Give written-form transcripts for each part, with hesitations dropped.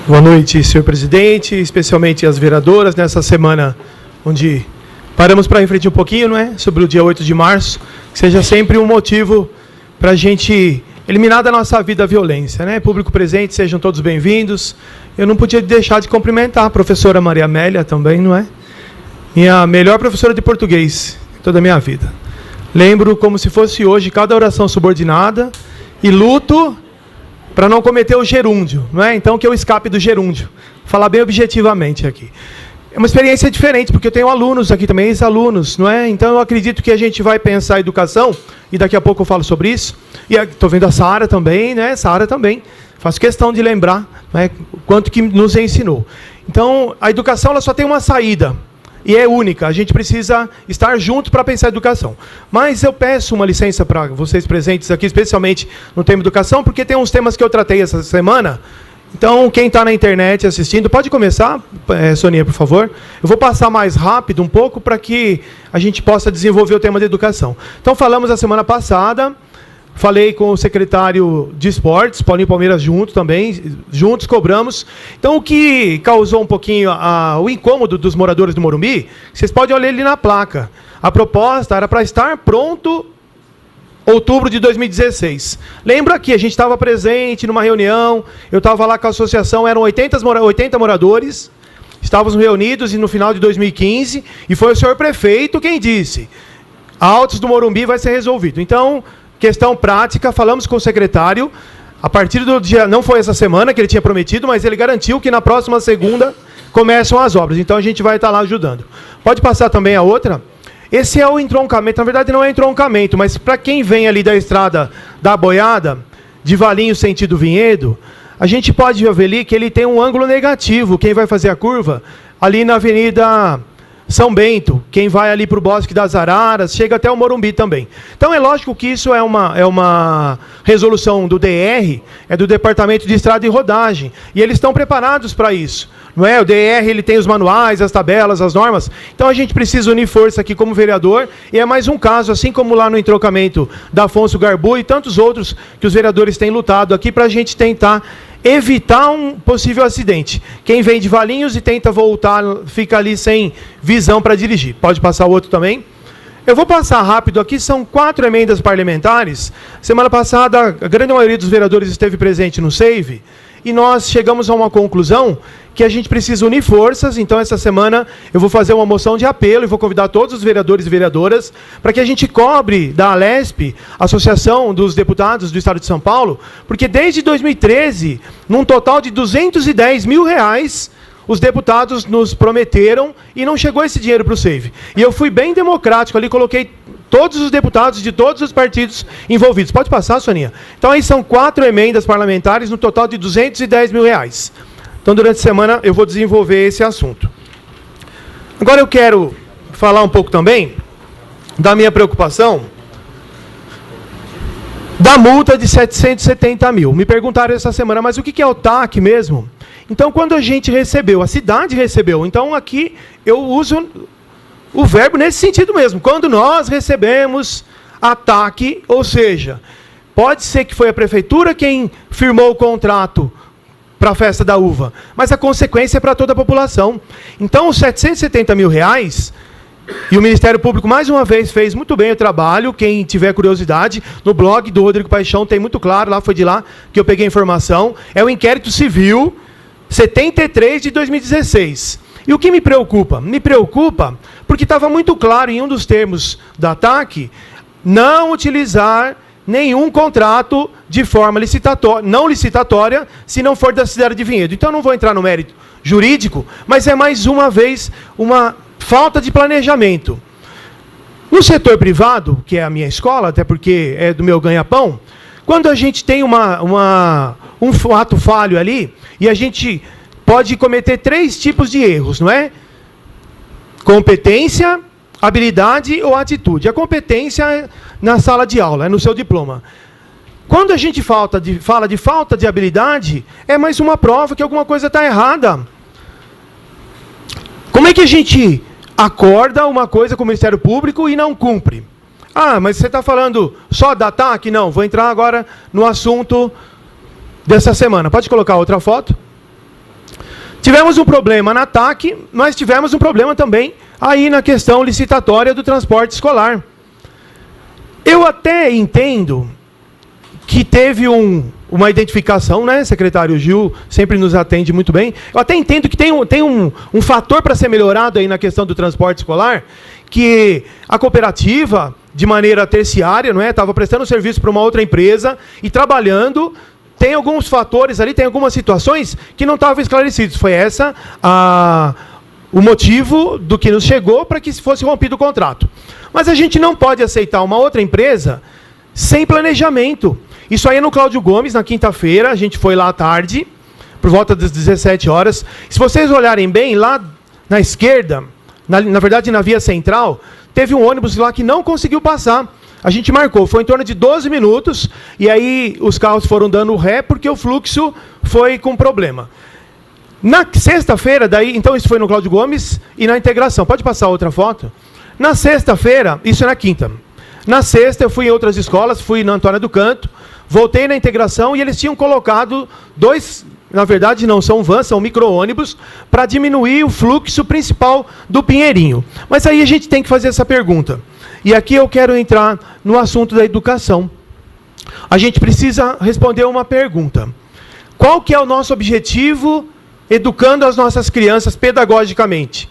Boa noite, senhor presidente, especialmente as vereadoras, nessa semana onde paramos para refletir um pouquinho, não é? Sobre o dia 8 de março, que seja sempre um motivo para a gente eliminar da nossa vida a violência, né? Público presente, sejam todos bem-vindos. Eu não podia deixar de cumprimentar a professora Maria Amélia também, não é? Minha melhor professora de português de toda a minha vida. Lembro como se fosse hoje cada oração subordinada e luto para não cometer o gerúndio, não é? Então que eu escape do gerúndio. Vou falar bem objetivamente aqui. É uma experiência diferente, porque eu tenho alunos aqui também, ex-alunos, não é? Então eu acredito que a gente vai pensar educação, e daqui a pouco eu falo sobre isso. E estou vendo a Sara também, né? Sara também. Faço questão de lembrar, né, o quanto que nos ensinou. Então, a educação ela só tem uma saída, e é única. A gente precisa estar junto para pensar educação. Mas eu peço uma licença para vocês presentes aqui, especialmente no tema educação, porque tem uns temas que eu tratei essa semana. Então, quem está na internet assistindo, pode começar, Soninha, por favor. Eu vou passar mais rápido um pouco para que a gente possa desenvolver o tema de educação. Então, falamos a semana passada, falei com o secretário de esportes, Paulinho Palmeiras, juntos cobramos. Então, o que causou um pouquinho o incômodo dos moradores do Morumbi, vocês podem olhar ali na placa. A proposta era para estar pronto outubro de 2016. Lembro aqui, a gente estava presente numa reunião, eu estava lá com a associação, eram 80 moradores, estávamos reunidos e no final de 2015, e foi o senhor prefeito quem disse, Altos do Morumbi vai ser resolvido. Então, questão prática, falamos com o secretário, a partir do dia, não foi essa semana que ele tinha prometido, mas ele garantiu que na próxima segunda começam as obras, então a gente vai estar lá ajudando. Pode passar também a outra? Esse é o entroncamento, na verdade não é entroncamento, mas para quem vem ali da estrada da Boiada, de Valinhos sentido Vinhedo, a gente pode ver ali que ele tem um ângulo negativo, quem vai fazer a curva, ali na Avenida São Bento, quem vai ali para o Bosque das Araras, chega até o Morumbi também. Então é lógico que isso é uma resolução do DR, é do Departamento de Estrada e Rodagem, e eles estão preparados para isso. Não é? O DR ele tem os manuais, as tabelas, as normas, então a gente precisa unir força aqui como vereador, e é mais um caso, assim como lá no entrocamento da Afonso Garbu e tantos outros que os vereadores têm lutado aqui para a gente tentar evitar um possível acidente. Quem vem de Valinhos e tenta voltar, fica ali sem visão para dirigir. Pode passar o outro também. Eu vou passar rápido aqui, são 4 emendas parlamentares. Semana passada, a grande maioria dos vereadores esteve presente no SAVE, e nós chegamos a uma conclusão que a gente precisa unir forças. Então, essa semana, eu vou fazer uma moção de apelo e vou convidar todos os vereadores e vereadoras para que a gente cobre da Alesp, Associação dos Deputados do Estado de São Paulo, porque desde 2013, num total de R$210 mil, os deputados nos prometeram e não chegou esse dinheiro para o SAVE. E eu fui bem democrático ali, coloquei todos os deputados de todos os partidos envolvidos. Pode passar, Soninha? Então, aí são 4 emendas parlamentares no total de R$210 mil. Então, durante a semana, eu vou desenvolver esse assunto. Agora, eu quero falar um pouco também da minha preocupação da multa de R$770 mil. Me perguntaram essa semana, mas o que é o TAC mesmo? Então, quando a gente recebeu, a cidade recebeu, então aqui eu uso o verbo nesse sentido mesmo. Quando nós recebemos a TAC, ou seja, pode ser que foi a prefeitura quem firmou o contrato para a festa da uva, mas a consequência é para toda a população. Então, os R$770 mil, e o Ministério Público, mais uma vez, fez muito bem o trabalho. Quem tiver curiosidade, no blog do Rodrigo Paixão tem muito claro, lá foi de lá que eu peguei a informação, é o inquérito civil 73 de 2016. E o que me preocupa? Me preocupa porque estava muito claro em um dos termos da TAC, não utilizar nenhum contrato de forma não licitatória, se não for da cidade de Vinhedo. Então, não vou entrar no mérito jurídico, mas é mais uma vez uma falta de planejamento. No setor privado, que é a minha escola, até porque é do meu ganha-pão, quando a gente tem um ato falho ali, e a gente pode cometer 3 tipos de erros, não é? Competência, habilidade ou atitude. A competência é na sala de aula, é no seu diploma. Quando a gente fala de falta de habilidade, é mais uma prova que alguma coisa está errada. Como é que a gente acorda uma coisa com o Ministério Público e não cumpre? Ah, mas você está falando só da TAC? Não, vou entrar agora no assunto dessa semana. Pode colocar outra foto? Tivemos um problema na TAC, mas tivemos um problema também aí na questão licitatória do transporte escolar. Eu até entendo que teve uma identificação, né? Secretário Gil sempre nos atende muito bem. Eu até entendo que tem um fator para ser melhorado aí na questão do transporte escolar, que a cooperativa, de maneira terciária, não é, estava prestando serviço para uma outra empresa e trabalhando. Tem alguns fatores ali, tem algumas situações que não estavam esclarecidos. Foi essa o motivo do que nos chegou para que fosse rompido o contrato. Mas a gente não pode aceitar uma outra empresa sem planejamento. Isso aí é no Cláudio Gomes, na quinta-feira, a gente foi lá à tarde, por volta das 17 horas. Se vocês olharem bem, lá na esquerda, na verdade na via central, teve um ônibus lá que não conseguiu passar. A gente marcou, foi em torno de 12 minutos, e aí os carros foram dando ré, porque o fluxo foi com problema. Na sexta-feira, daí, então isso foi no Cláudio Gomes e na integração. Pode passar outra foto? Na sexta-feira, isso é na quinta. Na sexta eu fui em outras escolas, fui na Antônia do Canto, voltei na integração e eles tinham colocado dois, na verdade não são vans, são micro-ônibus, para diminuir o fluxo principal do Pinheirinho. Mas aí a gente tem que fazer essa pergunta. E aqui eu quero entrar no assunto da educação. A gente precisa responder uma pergunta. Qual que é o nosso objetivo educando as nossas crianças pedagogicamente?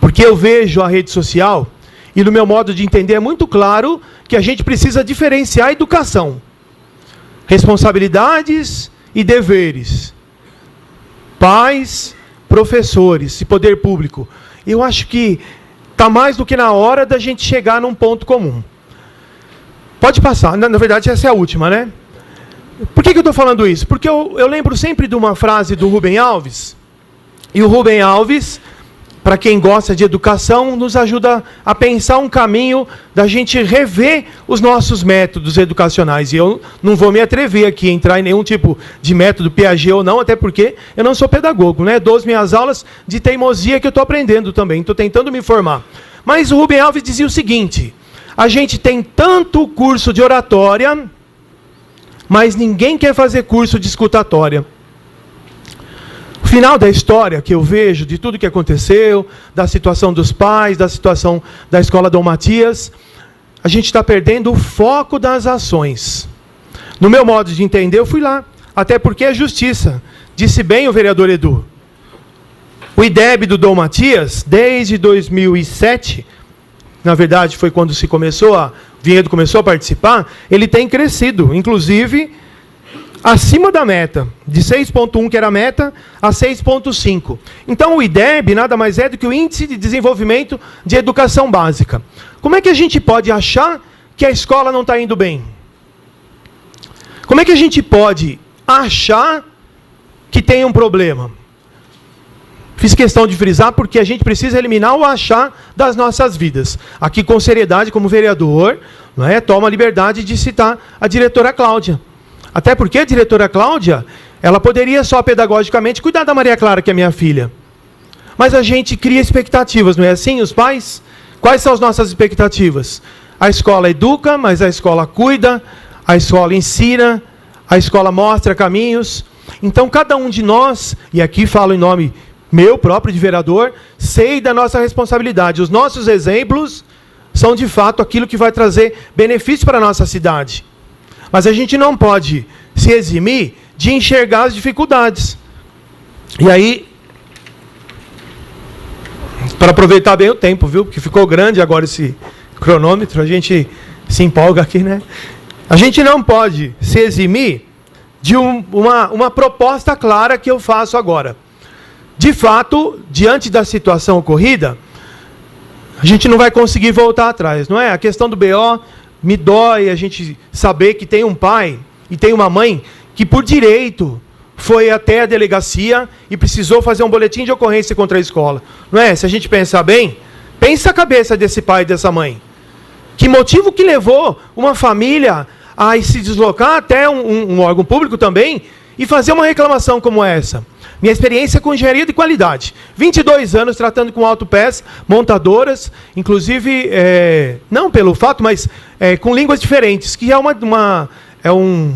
Porque eu vejo a rede social, e no meu modo de entender é muito claro que a gente precisa diferenciar a educação. Responsabilidades e deveres. Pais, professores e poder público. Eu acho que está mais do que na hora da gente chegar num ponto comum. Pode passar. Na verdade, essa é a última, né? Por que eu estou falando isso? Porque eu lembro sempre de uma frase do Rubem Alves. E o Rubem Alves, para quem gosta de educação, nos ajuda a pensar um caminho da gente rever os nossos métodos educacionais. E eu não vou me atrever aqui a entrar em nenhum tipo de método Piaget ou não, até porque eu não sou pedagogo, né? Dou as minhas aulas de teimosia que eu estou aprendendo também, estou tentando me formar. Mas o Rubem Alves dizia o seguinte: a gente tem tanto curso de oratória, mas ninguém quer fazer curso de escutatória. O final da história que eu vejo, de tudo que aconteceu, da situação dos pais, da situação da escola Dom Matias, a gente está perdendo o foco das ações. No meu modo de entender, eu fui lá. Até porque é justiça. Disse bem o vereador Edu. O IDEB do Dom Matias, desde 2007, na verdade foi quando se começou o Vinhedo começou a participar, ele tem crescido, inclusive acima da meta, de 6,1 que era a meta, a 6,5. Então o IDEB nada mais é do que o Índice de Desenvolvimento de Educação Básica. Como é que a gente pode achar que a escola não está indo bem? Como é que a gente pode achar que tem um problema? Fiz questão de frisar porque a gente precisa eliminar o achar das nossas vidas. Aqui, com seriedade, como vereador, não é, tomo a liberdade de citar a diretora Cláudia. Até porque a diretora Cláudia, ela poderia só pedagogicamente cuidar da Maria Clara, que é minha filha. Mas a gente cria expectativas, não é assim, os pais? Quais são as nossas expectativas? A escola educa, mas a escola cuida, a escola ensina, a escola mostra caminhos. Então, cada um de nós, e aqui falo em nome meu próprio de vereador, sei da nossa responsabilidade. Os nossos exemplos são, de fato, aquilo que vai trazer benefício para a nossa cidade. Mas a gente não pode se eximir de enxergar as dificuldades. E aí, para aproveitar bem o tempo, viu? Porque ficou grande agora esse cronômetro, a gente se empolga aqui, né? A gente não pode se eximir de uma proposta clara que eu faço agora. De fato, diante da situação ocorrida, a gente não vai conseguir voltar atrás, não é? A questão do BO me dói a gente saber que tem um pai e tem uma mãe que, por direito, foi até a delegacia e precisou fazer um boletim de ocorrência contra a escola. Não é? Se a gente pensar bem, pensa a cabeça desse pai e dessa mãe. Que motivo que levou uma família a se deslocar até um órgão público também e fazer uma reclamação como essa? Minha experiência com engenharia de qualidade. 22 anos tratando com autopés, montadoras, inclusive, não pelo fato, mas com línguas diferentes, que é um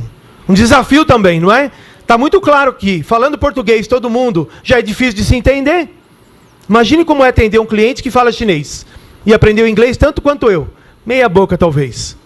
desafio também, não é? Está muito claro que, falando português todo mundo, já é difícil de se entender. Imagine como é atender um cliente que fala chinês e aprendeu inglês tanto quanto eu. Meia boca, talvez.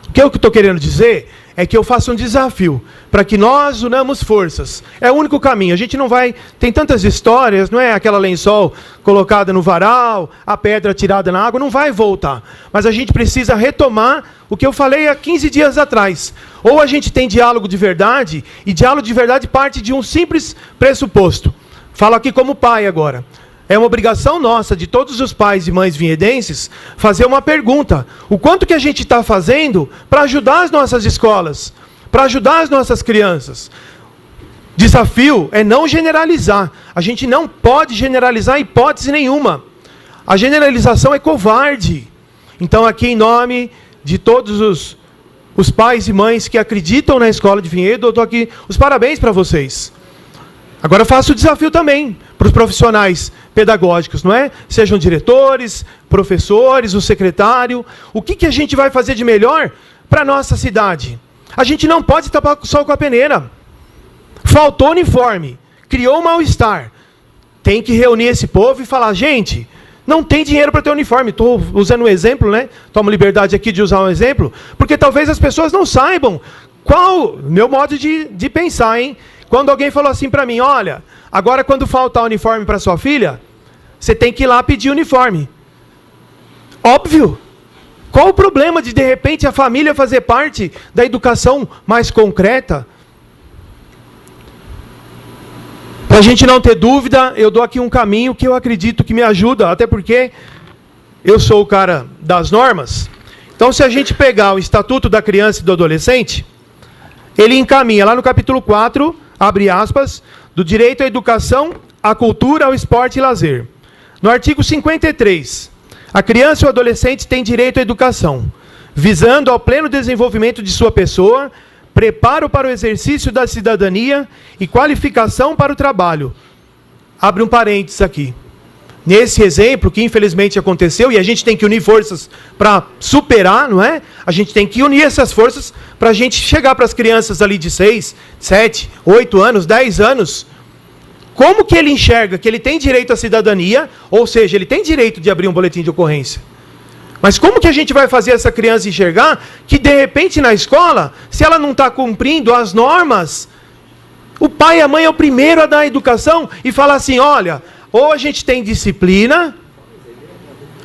O que eu estou querendo dizer é que eu faço um desafio para que nós unamos forças. É o único caminho. A gente não vai... Tem tantas histórias, não é? Aquela lençol colocada no varal, a pedra tirada na água, não vai voltar. Mas a gente precisa retomar o que eu falei há 15 dias atrás. Ou a gente tem diálogo de verdade, e diálogo de verdade parte de um simples pressuposto. Falo aqui como pai agora. É uma obrigação nossa, de todos os pais e mães vinhedenses, fazer uma pergunta. O quanto que a gente está fazendo para ajudar as nossas escolas, para ajudar as nossas crianças? Desafio é não generalizar. A gente não pode generalizar hipótese nenhuma. A generalização é covarde. Então, aqui em nome de todos os pais e mães que acreditam na escola de Vinhedo, eu dou aqui os parabéns para vocês. Agora faço o desafio também para os profissionais pedagógicos, não é? Sejam diretores, professores, o secretário. O que a gente vai fazer de melhor para a nossa cidade? A gente não pode tapar o sol com a peneira. Faltou uniforme, criou um mal-estar. Tem que reunir esse povo e falar, gente, não tem dinheiro para ter uniforme. Estou usando um exemplo, né? Tomo liberdade aqui de usar um exemplo, porque talvez as pessoas não saibam qual meu modo de pensar, hein? Quando alguém falou assim para mim, olha, agora quando faltar uniforme para sua filha, você tem que ir lá pedir uniforme. Óbvio. Qual o problema de repente, a família fazer parte da educação mais concreta? Para a gente não ter dúvida, eu dou aqui um caminho que eu acredito que me ajuda, até porque eu sou o cara das normas. Então, se a gente pegar o Estatuto da Criança e do Adolescente, ele encaminha lá no capítulo 4, abre aspas, do direito à educação, à cultura, ao esporte e lazer. No artigo 53, a criança e o adolescente têm direito à educação, visando ao pleno desenvolvimento de sua pessoa, preparo para o exercício da cidadania e qualificação para o trabalho. Abre um parênteses aqui. Nesse exemplo, que infelizmente aconteceu, e a gente tem que unir forças para superar, não é? A gente tem que unir essas forças para a gente chegar para as crianças ali de 6, 7, 8 anos, 10 anos. Como que ele enxerga que ele tem direito à cidadania, ou seja, ele tem direito de abrir um boletim de ocorrência? Mas como que a gente vai fazer essa criança enxergar que, de repente, na escola, se ela não está cumprindo as normas, o pai e a mãe é o primeiro a dar a educação e falar assim, olha, ou a gente tem disciplina,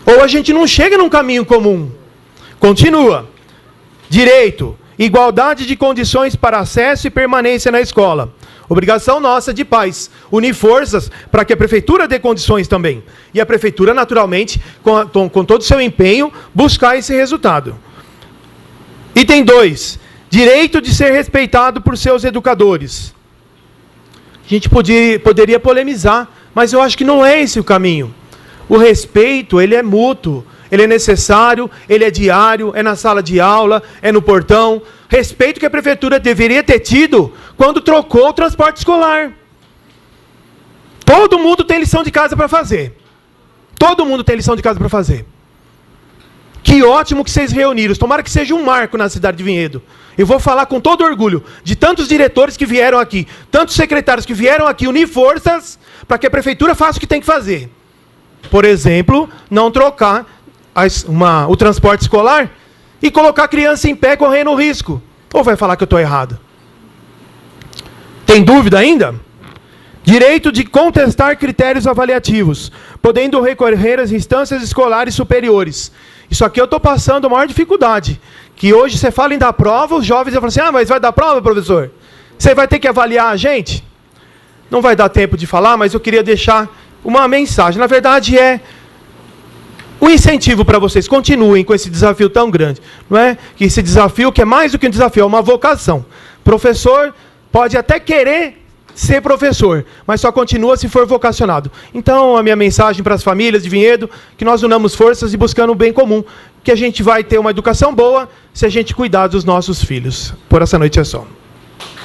ou a gente não chega num caminho comum. Continua. Direito, igualdade de condições para acesso e permanência na escola. Obrigação nossa de pais, unir forças para que a prefeitura dê condições também. E a prefeitura, naturalmente, com todo o seu empenho, buscar esse resultado. Item 2. Direito de ser respeitado por seus educadores. A gente poderia polemizar, mas eu acho que não é esse o caminho. O respeito, ele é mútuo, ele é necessário, ele é diário, é na sala de aula, é no portão. Respeito que a prefeitura deveria ter tido quando trocou o transporte escolar. Todo mundo tem lição de casa para fazer. Todo mundo tem lição de casa para fazer. Que ótimo que vocês reuniram. Tomara que seja um marco na cidade de Vinhedo. Eu vou falar com todo orgulho de tantos diretores que vieram aqui, tantos secretários que vieram aqui unir forças para que a prefeitura faça o que tem que fazer. Por exemplo, não trocar o transporte escolar e colocar a criança em pé correndo risco. Ou vai falar que eu estou errado? Tem dúvida ainda? Direito de contestar critérios avaliativos, podendo recorrer às instâncias escolares superiores. Isso aqui eu estou passando a maior dificuldade. Que hoje você fala em dar prova, os jovens vão falar assim, mas vai dar prova, professor? Você vai ter que avaliar a gente? Não vai dar tempo de falar, mas eu queria deixar uma mensagem. Na verdade, é um incentivo para vocês. Continuem com esse desafio tão grande. Não é? Que esse desafio, que é mais do que um desafio, é uma vocação. Professor pode até querer ser professor, mas só continua se for vocacionado. Então, a minha mensagem para as famílias de Vinhedo, que nós unamos forças e buscando o bem comum, que a gente vai ter uma educação boa se a gente cuidar dos nossos filhos. Por essa noite é só.